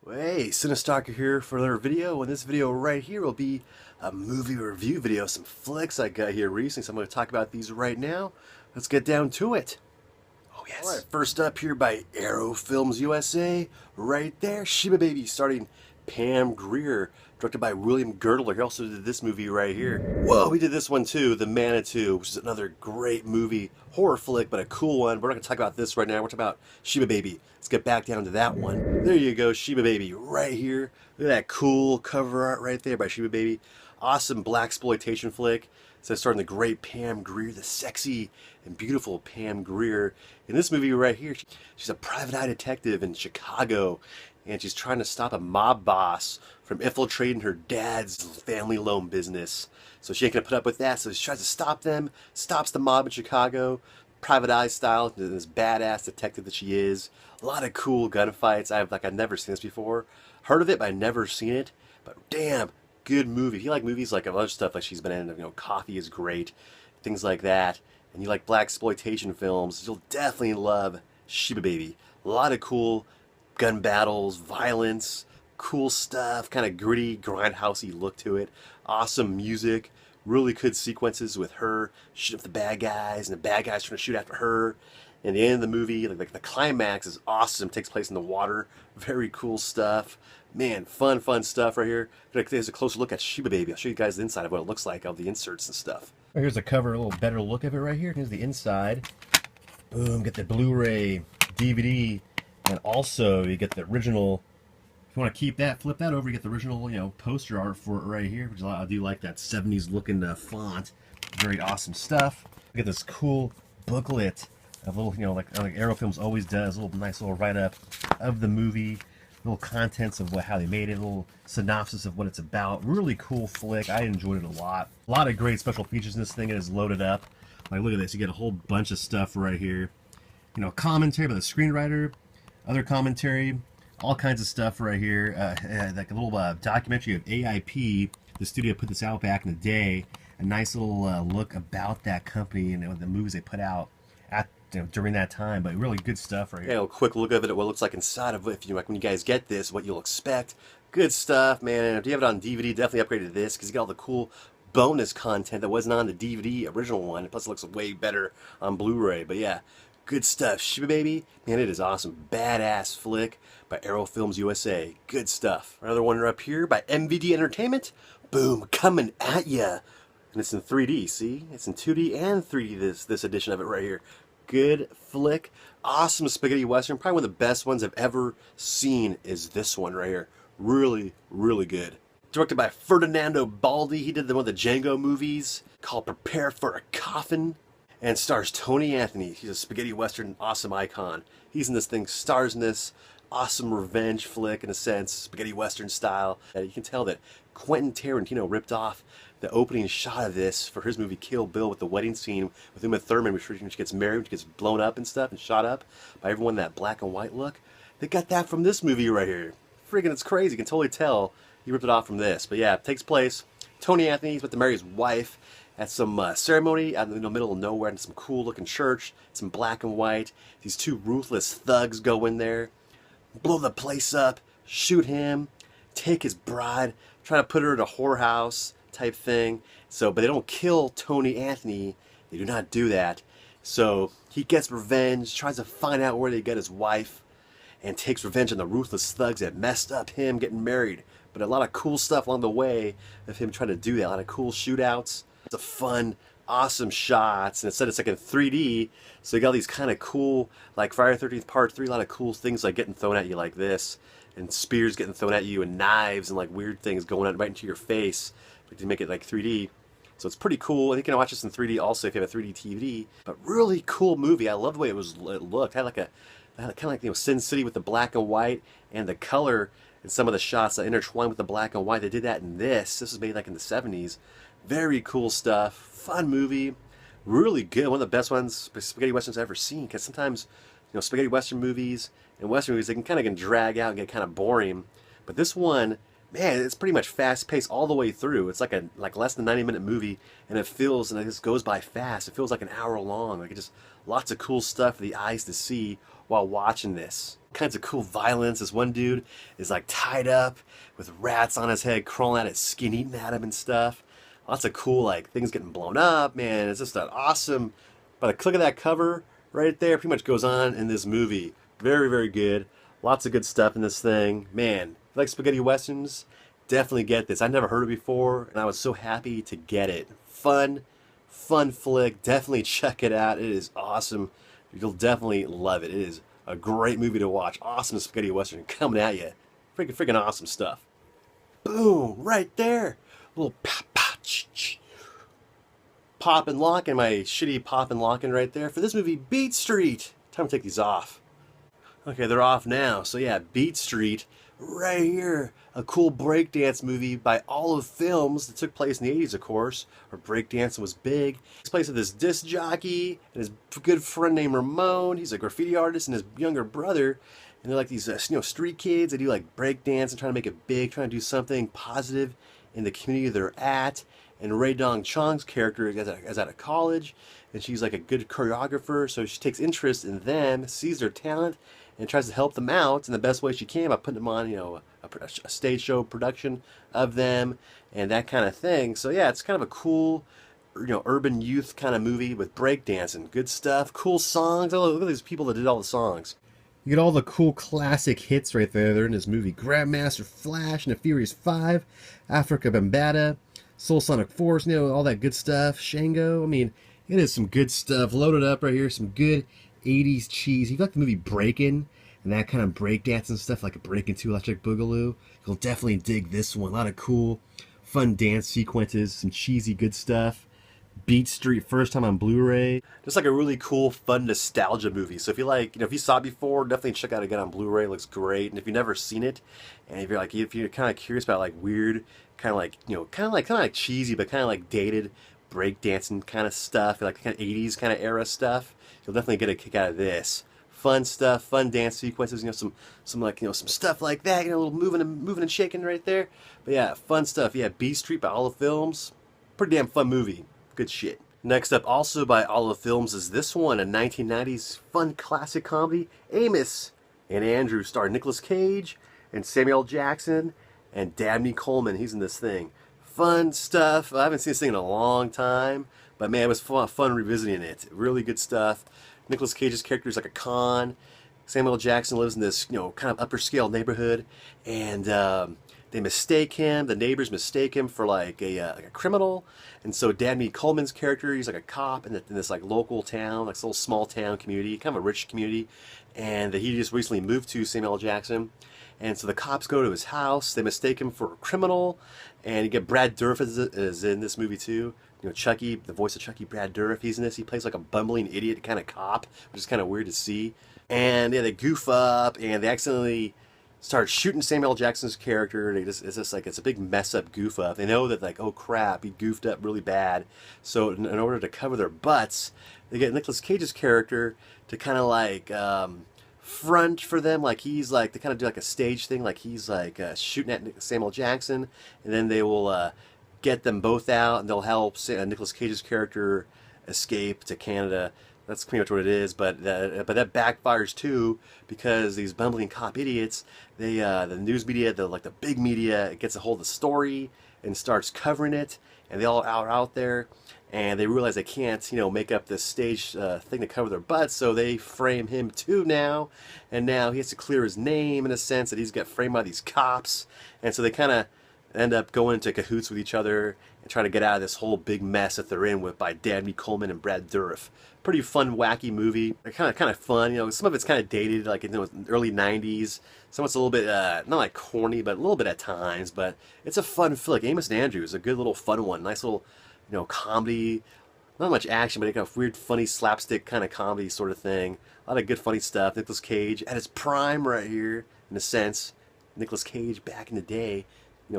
Hey, CineStalker here for another video, and this video right here will be a movie review video, some flicks I got here recently, so I'm going to talk about these right now. Let's get down to it. Oh yes. Alright, first up here by Arrow Films USA, right there, Sheba Baby, starring Pam Grier, directed by William Girdler. He also did this movie right here. Whoa, he did this one too, The Manitou, which is another great movie, horror flick, but a cool one. We're not going to talk about this right now. We're talking about Sheba Baby. Let's get back down to that one. There you go, Sheba Baby, right here. Look at that cool cover art right there by Sheba Baby. Awesome blaxploitation flick. So starring the great Pam Grier, the sexy and beautiful Pam Grier. In this movie right here, she's a private eye detective in Chicago, and she's trying to stop a mob boss from infiltrating her dad's family loan business. So she ain't gonna put up with that, so she tries to stop them, stops the mob in Chicago, private eye style, this badass detective that she is. A lot of cool gunfights. I've never seen this before. Heard of it, but I've never seen it. But damn, good movie. If you like movies like other stuff like she's been in, Coffee is great, things like that, and you like blaxploitation films, you'll definitely love Sheba Baby. A lot of cool gun battles, violence, cool stuff, kind of gritty, grindhousey look to it. Awesome music, really good sequences with her shooting up the bad guys, and the bad guys trying to shoot after her. And the end of the movie, like the climax is awesome. It takes place in the water. Very cool stuff. Man, fun stuff right here. There's a closer look at Sheba Baby. I'll show you guys the inside of what it looks like, all the inserts and stuff. Here's the cover, a little better look of it right here. Here's the inside. Boom, get the Blu-ray, DVD, and also you get the original. If you want to keep that, flip that over, you get the original, poster art for it right here. Which I do like that 70s looking font. Very awesome stuff. Look at this cool booklet of little, like Arrow Films always does, a little nice little write-up of the movie, little contents of how they made it, a little synopsis of what it's about. Really cool flick. I enjoyed it a lot. A lot of great special features in this thing. It is loaded up. Like, look at this. You get a whole bunch of stuff right here. Commentary by the screenwriter, other commentary, all kinds of stuff right here. Like a little documentary of AIP. The studio put this out back in the day. A nice little look about that company and the movies they put out at during that time, but really good stuff right here. Yeah, a quick look of it at what it looks like inside of it. If when you guys get this, what you'll expect. Good stuff, man. And if you have it on DVD, definitely upgrade to this because you got all the cool bonus content that wasn't on the DVD original one. Plus, it looks way better on Blu-ray. But yeah, good stuff. Sheba Baby, man, it is awesome. Badass flick by Arrow Films USA. Good stuff. Another one up here by MVD Entertainment. Boom, coming at ya. And it's in 3D, see? It's in 2D and 3D, this edition of it right here. Good flick. Awesome spaghetti western. Probably one of the best ones I've ever seen is this one right here. Really, really good. Directed by Ferdinando Baldi. He did one of the Django movies called Prepare for a Coffin. And stars Tony Anthony. He's a spaghetti western awesome icon. He's in this thing, stars in this awesome revenge flick in a sense, spaghetti western style. You can tell that Quentin Tarantino ripped off the opening shot of this for his movie Kill Bill with the wedding scene with Uma Thurman, which she gets married, which gets blown up and stuff and shot up by everyone, that black and white look. They got that from this movie right here. Freaking, it's crazy. You can totally tell he ripped it off from this. But yeah, it takes place. Tony Anthony's about to marry his wife at some ceremony out in the middle of nowhere in some cool looking church. It's in black and white. These two ruthless thugs go in there, blow the place up, shoot him, take his bride, try to put her in a whorehouse type thing. But they don't kill Tony Anthony. They do not do that. So he gets revenge, tries to find out where they got his wife, and takes revenge on the ruthless thugs that messed up him getting married. But a lot of cool stuff along the way of him trying to do that. A lot of cool shootouts. It's a fun, awesome shots. And instead it's like in 3D, so you got all these kind of cool, like Friday the 13th Part 3, a lot of cool things like getting thrown at you like this, and spears getting thrown at you, and knives, and like weird things going right into your face to make it like 3D. So it's pretty cool. I think you can watch this in 3D also if you have a 3D TV. But really cool movie. I love the way it looked. It had kind of like Sin City with the black and white and the color in some of the shots that intertwine with the black and white. They did that in this. This was made like in the 70s. Very cool stuff. Fun movie. Really good. One of the best ones, spaghetti westerns I've ever seen. Because sometimes, spaghetti western movies and western movies, they can kind of drag out and get kind of boring. But this one, man, it's pretty much fast-paced all the way through. It's like less than 90-minute movie, and it just goes by fast. It feels like an hour long. Like just lots of cool stuff for the eyes to see while watching this. kinds of cool violence. This one dude is like tied up with rats on his head, crawling at his skin, eating at him and stuff. Lots of cool like things getting blown up, man. It's just an awesome. By the click of that cover right there, pretty much goes on in this movie. Very, very good. Lots of good stuff in this thing. Man, if you like spaghetti westerns, definitely get this. I never heard it before, and I was so happy to get it. Fun flick. Definitely check it out. It is awesome. You'll definitely love it. It is a great movie to watch. Awesome spaghetti western coming at you. Freaking awesome stuff. Boom, right there. A little pop and lock, and my shitty pop and locking right there for this movie, Beat Street. Time to take these off. Okay, they're off now. So yeah, Beat Street, right here. A cool breakdance movie by Olive Films that took place in the 80s, of course, where breakdancing was big. It's place of this disc jockey and his good friend named Ramon. He's a graffiti artist, and his younger brother. And they're like these street kids. They do like breakdance and trying to make it big, trying to do something positive in the community they're at. And Ray Dong Chong's character is out of college, and she's like a good choreographer, so she takes interest in them, sees their talent, and tries to help them out in the best way she can by putting them on, a stage show production of them and that kind of thing. So yeah, it's kind of a cool, urban youth kind of movie with breakdancing, good stuff, cool songs. Oh, look at these people that did all the songs. You get all the cool classic hits right there. They're in this movie: Grandmaster Flash and the Furious 5, Africa Bambaataa, Soul Sonic Force, all that good stuff. Shango. I mean, it is some good stuff loaded up right here. Some good 80s cheese. If you like the movie Breakin' and that kind of breakdancing stuff, like a Breakin' 2 Electric Boogaloo, you'll definitely dig this one. A lot of cool, fun dance sequences, some cheesy good stuff. Beat Street, first time on Blu-ray. Just like a really cool, fun nostalgia movie. So if you like, if you saw it before, definitely check it out again on Blu-ray. It looks great. And if you've never seen it, and if you're kind of curious about like weird, kind of like cheesy, but kind of like dated breakdancing kind of stuff, like kind of 80s kind of era stuff, you'll definitely get a kick out of this. Fun stuff, fun dance sequences, some stuff like that, a little moving and shaking right there. But yeah, fun stuff. Yeah, Beat Street by Olive Films. Pretty damn fun movie. Good shit. Next up, also by Olive Films, is this one, a 1990s fun classic comedy, Amos and Andrew, starring Nicolas Cage and Samuel Jackson and Dabney Coleman. He's in this thing. Fun stuff. I haven't seen this thing in a long time, but man, it was fun revisiting it. Really good stuff. Nicolas Cage's character is like a con. Samuel Jackson lives in this, kind of upper scale neighborhood, and they mistake him. The neighbors mistake him for like a criminal, and so Dabney Coleman's character, he's like a cop in this like local town, like this little small town community, kind of a rich community, and he just recently moved to Samuel Jackson. And so the cops go to his house. They mistake him for a criminal, and you get Brad Dourif is in this movie too. Chucky, the voice of Chucky, Brad Dourif, he's in this. He plays like a bumbling idiot kind of cop, which is kind of weird to see. And yeah, they goof up, and they accidentally start shooting Samuel Jackson's character. It's a big mess up goof up. They know that like, oh crap, he goofed up really bad. So in order to cover their butts, they get Nicolas Cage's character to kind of like front for them, like he's like, they kind of do like a stage thing, like he's like shooting at Samuel Jackson, and then they will get them both out, and they'll help Nicolas Cage's character escape to Canada. That's pretty much what it is, but that backfires too, because these bumbling cop idiots, the news media, the big media, it gets a hold of the story and starts covering it, and they all are out there, and they realize they can't, make up this stage thing to cover their butts, so they frame him too now, and now he has to clear his name in a sense that he's got framed by these cops, and so they kind of end up going into cahoots with each other and trying to get out of this whole big mess that they're in with by Dabney Coleman and Brad Dourif. Pretty fun, wacky movie. Kind of fun. Some of it's kind of dated, like in the early '90s. Some of it's a little bit not like corny, but a little bit at times. But it's a fun flick. Amos and Andrew is a good little fun one. Nice little comedy. Not much action, but it got a weird, funny slapstick kind of comedy sort of thing. A lot of good, funny stuff. Nicolas Cage at his prime right here, in a sense. Nicolas Cage back in the day.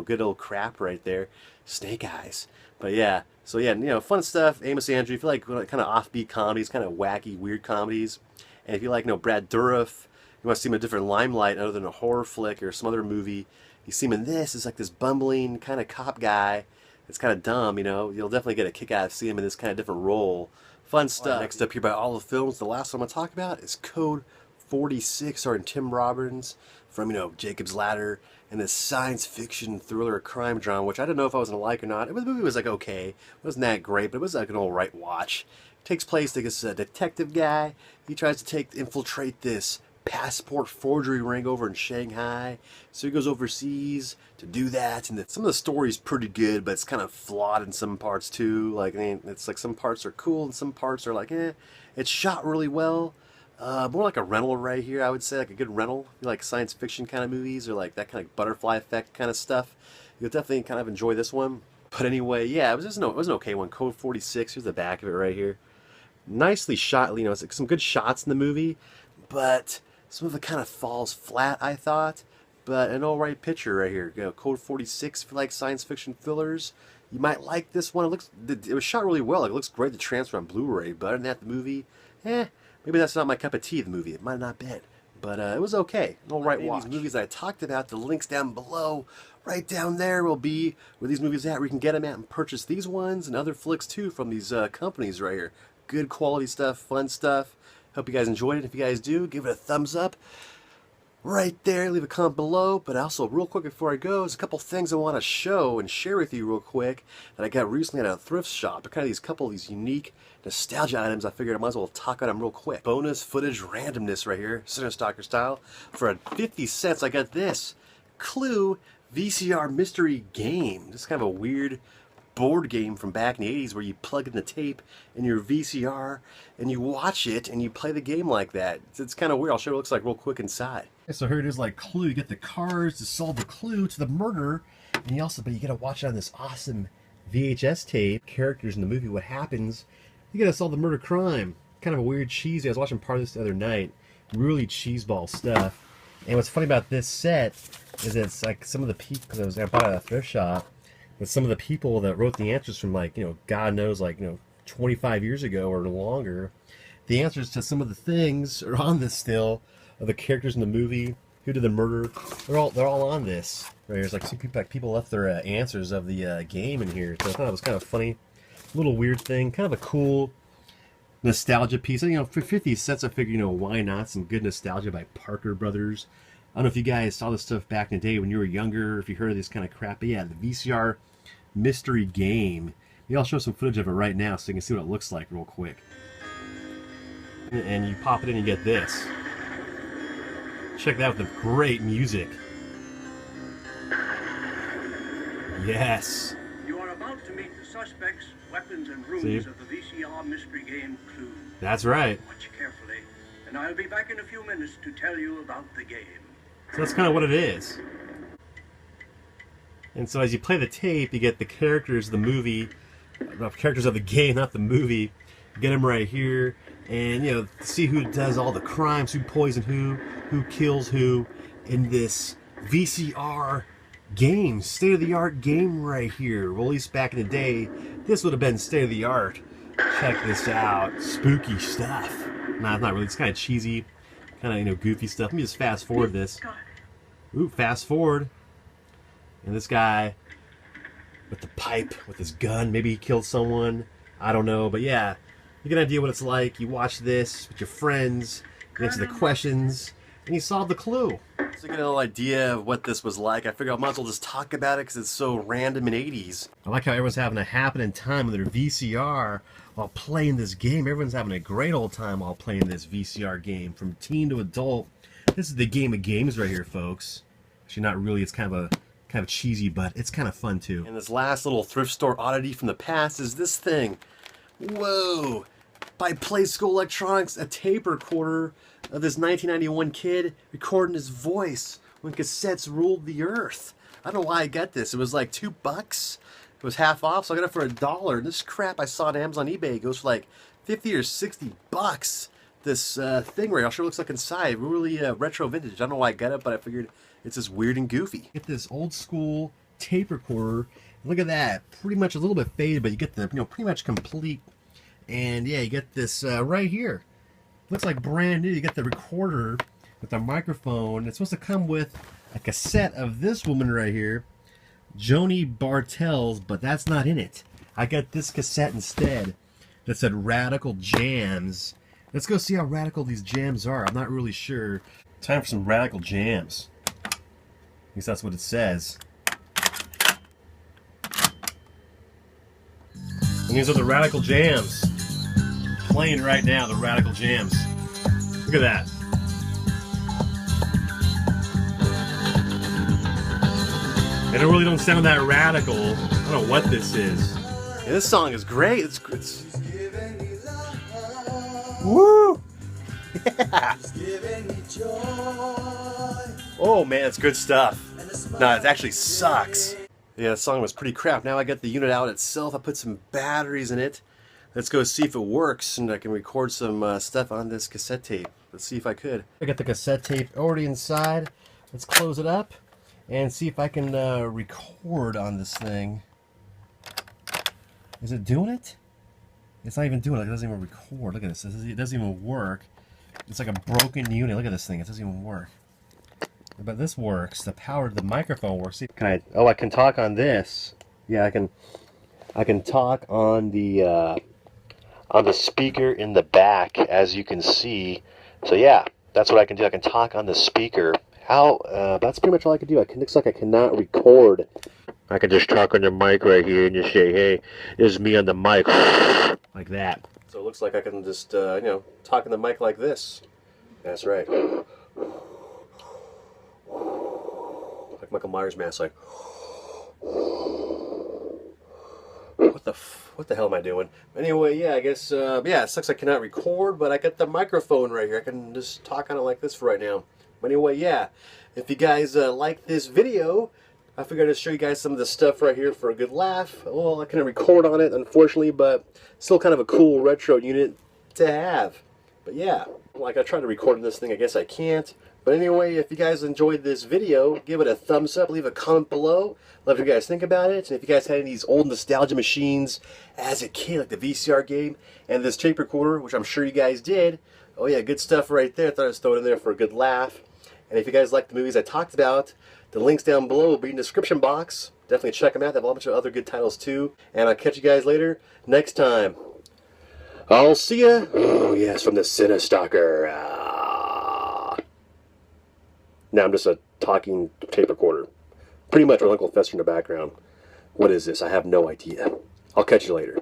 Good old crap right there. Snake Eyes. But yeah, so yeah, fun stuff. Amos Andrew, if you like kind of offbeat comedies, kind of wacky, weird comedies, and if you like, Brad Dourif, you want to see him in a different limelight other than a horror flick or some other movie, you see him in this, it's like this bumbling kind of cop guy. It's kind of dumb, You'll definitely get a kick out of seeing him in this kind of different role. Fun stuff. Next up here by Olive Films, the last one I'm going to talk about is Code 46 starring Tim Robbins from, Jacob's Ladder, and this science fiction thriller crime drama, which I don't know if I was going to like or not. The movie was like okay. It wasn't that great, but it was like an alright watch. It takes place, I guess, a detective guy. He tries to infiltrate this passport forgery ring over in Shanghai. So he goes overseas to do that, and some of the story's pretty good, but it's kind of flawed in some parts too. Like, it's like some parts are cool and some parts are like, eh. It's shot really well. More like a rental right here, I would say, like a good rental. If you like science fiction kind of movies or like that kind of butterfly effect kind of stuff, you'll definitely kind of enjoy this one. But anyway, yeah, it was an okay one. Code 46, here's the back of it right here. Nicely shot, it's like some good shots in the movie, but some of it kind of falls flat, I thought. But an alright picture right here. Code 46 for like science fiction fillers. You might like this one. It was shot really well. Like, it looks great to transfer on Blu-ray. But other than that, the movie, maybe that's not my cup of tea, the movie. It might not be. But it was okay. An alright watch. These movies I talked about, the links down below, right down there will be where these movies are at, where you can get them at and purchase these ones and other flicks too from these companies right here. Good quality stuff, fun stuff. Hope you guys enjoyed it. If you guys do, give it a thumbs up right there. Leave a comment below. But also, real quick before I go, there's a couple things I want to show and share with you real quick that I got recently at a thrift shop. They're kind of these unique nostalgia items. I figured I might as well talk about them real quick. Bonus footage randomness right here, CineStalker style. For 50 cents, I got this Clue VCR mystery game. This is kind of a weird board game from back in the 80s where you plug in the tape in your VCR and you watch it and you play the game like that. It's kind of weird. I'll show you what it looks like real quick inside. So here it is, like Clue. You get the cards to solve the clue to the murder, and but you gotta watch it on this awesome VHS tape. Characters in the movie, what happens, you gotta solve the murder crime. Kind of a weird cheesy. I was watching part of this the other night. Really cheeseball stuff. And what's funny about this set is it's like some of the people, because I bought it at a thrift shop, with some of the people that wrote the answers from God knows 25 years ago or longer. The answers to some of the things are on this still, of the characters in the movie, who did the murder. They're all on this. Right, there's like people left their answers of the game in here. So I thought it was kind of funny, little weird thing, kind of a cool nostalgia piece. And, for 50 cents, I figured, why not some good nostalgia by Parker Brothers. I don't know if you guys saw this stuff back in the day when you were younger, if you heard of this kind of crap. But yeah, the VCR mystery game. Maybe I'll show some footage of it right now so you can see what it looks like real quick. And you pop it in and you get this. Check that out with the great music. Yes. You are about to meet the suspects, weapons, and rooms of the VCR mystery game Clue. That's right. Watch carefully, and I'll be back in a few minutes to tell you about the game. So that's kind of what it is. And so as you play the tape, you get the characters of the movie, the characters of the game, not the movie. You get them right here, and see who does all the crimes, who poisoned who kills who in this VCR game, state-of-the-art game right here. Well, at least back in the day, this would have been state-of-the-art. Check this out, spooky stuff. Nah, it's not really. It's kind of cheesy, kind of goofy stuff. Let me just fast forward this. Ooh, fast forward. And this guy with the pipe, with his gun, maybe he killed someone. I don't know, but yeah, you get an idea what it's like. You watch this with your friends, you answer the questions, and you solve the clue. So you get a little idea of what this was like. I figured I might as well just talk about it because it's so random in 80s. I like how everyone's having a happening time with their VCR while playing this game. Everyone's having a great old time while playing this VCR game, from teen to adult. This is the game of games right here, folks. Actually, not really. It's kind of cheesy, but it's kind of fun too. And this last little thrift store oddity from the past is this thing. Whoa! By Play School Electronics, a tape recorder of this 1991 kid recording his voice when cassettes ruled the earth. I don't know why I got this. It was like $2. It was half off, so I got it for $1. This crap I saw on Amazon eBay goes for like 50 or 60 bucks. This thing right here, I'll show you what it looks like inside. Really retro vintage. I don't know why I got it, but I figured it's just weird and goofy. Get this old school tape recorder. Look at that. Pretty much a little bit faded, but you get the pretty much complete. And yeah, you get this right here. Looks like brand new. You get the recorder with the microphone. It's supposed to come with a cassette of this woman right here, Joni Bartels, but that's not in it. I got this cassette instead that said Radical Jams. Let's go see how radical these jams are. I'm not really sure. Time for some radical jams. At least that's what it says. And these are the radical jams. Playing right now, the radical jams. Look at that. They really don't sound that radical. I don't know what this is. Yeah, this song is great. It's woo! Yeah! Oh man, it's good stuff. No, it actually sucks. Yeah, the song was pretty crap. Now I got the unit out itself. I put some batteries in it. Let's go see if it works, and I can record some stuff on this cassette tape. Let's see if I could. I got the cassette tape already inside. Let's close it up and see if I can record on this thing. Is it doing it? It's not even doing it. It doesn't even record. Look at this. It doesn't even work. It's like a broken unit. Look at this thing. It doesn't even work. But this works. The power of the microphone works. See, can I? Oh, I can talk on this. Yeah, I can talk on the speaker in the back, as you can see. So yeah, that's what I can do. I can talk on the speaker. That's pretty much all I can do. Looks like I cannot record. I can just talk on the mic right here and just say, hey, this is me on the mic. Like that. So it looks like I can just, you know, talk on the mic like this. That's right. Like Michael Myers mask, like. What the hell am I doing? Anyway, yeah, I guess, yeah, it sucks I cannot record, but I got the microphone right here. I can just talk on it like this for right now. But anyway, yeah, if you guys like this video, I figured I'd show you guys some of the stuff right here for a good laugh. Well, I couldn't record on it, unfortunately, but still kind of a cool retro unit to have. But yeah, like I tried to record this thing, I guess I can't. But anyway, if you guys enjoyed this video, give it a thumbs up, leave a comment below. Let you guys think about it. And if you guys had any of these old nostalgia machines as a kid, like the VCR game and this tape recorder, which I'm sure you guys did. Oh yeah, good stuff right there. I thought I'd just throw it in there for a good laugh. And if you guys like the movies I talked about, the links down below will be in the description box. Definitely check them out. They have a bunch of other good titles too. And I'll catch you guys later next time. I'll see ya. Oh yes, from the CineStalker. Now I'm just a talking tape recorder. Pretty much with Uncle Fester in the background. What is this? I have no idea. I'll catch you later.